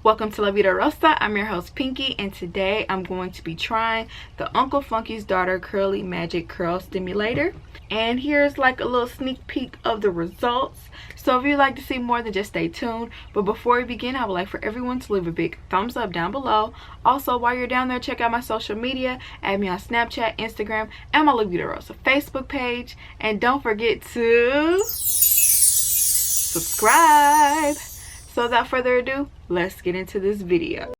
Welcome to La Vida Rosa. I'm your host Pinky, and today I'm going to be trying the Uncle Funky's Daughter Curly Magic Curl Stimulator. And here's like a little sneak peek of the results. So if you'd like to see more, then just stay tuned. But before we begin, I would like for everyone to leave a big thumbs up down below. Also, while you're down there, check out my social media. Add me on Snapchat, Instagram, and my La Vida Rosa Facebook page. And don't forget to subscribe. So without further ado, let's get into this video.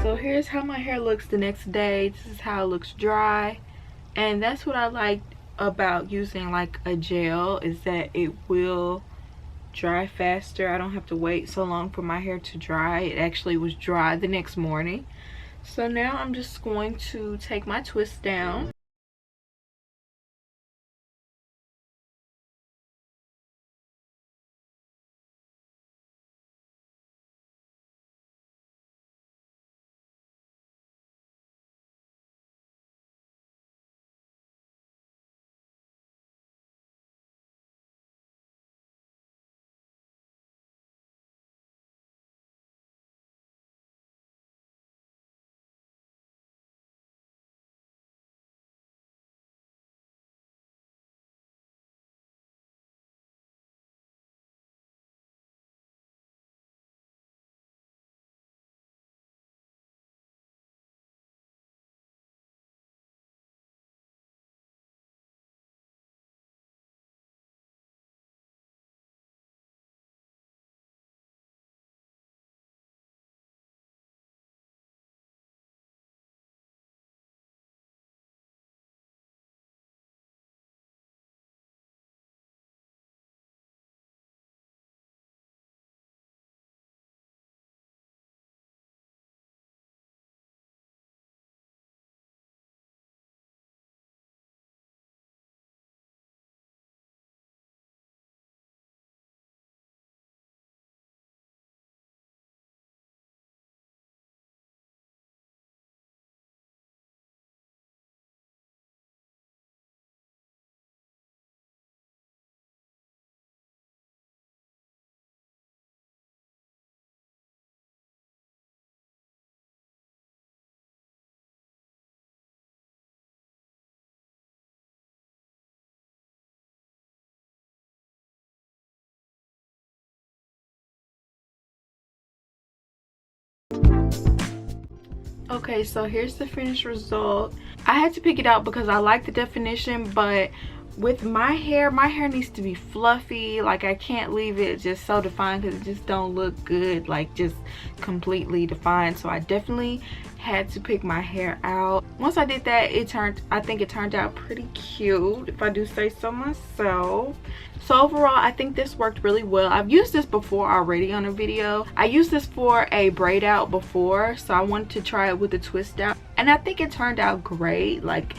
So here's how my hair looks the next day. This is how it looks dry. And that's what I liked about using like a gel, is that it will dry faster. I don't have to wait so long for my hair to dry. It actually was dry the next morning. So now I'm just going to take my twist down. Okay, so here's the finished result. I had to pick it out because I like the definition, but with my hair needs to be fluffy. Like, I can't leave it just so defined because it just don't look good, like just completely defined. So I definitely had to pick my hair out. Once I did that, I think it turned out pretty cute, if I do say so myself. So overall, I think this worked really well. I've used this before already on a video. I used this for a braid out before, so I wanted to try it with a twist out, and I think it turned out great. Like,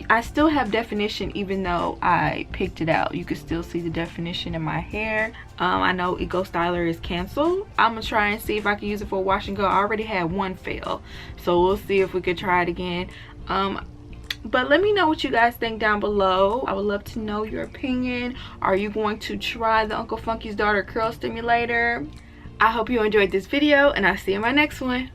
I still have definition even though I picked it out. You can still see the definition in my hair. I know Eco Styler is canceled. I'm gonna try and see if I can use it for wash and go. I already had one fail, so we'll see if we could try it again. But let me know what you guys think down below. I would love to know your opinion. Are you going to try the Uncle Funky's Daughter curl stimulator? I hope you enjoyed this video, and I'll see you in my next one.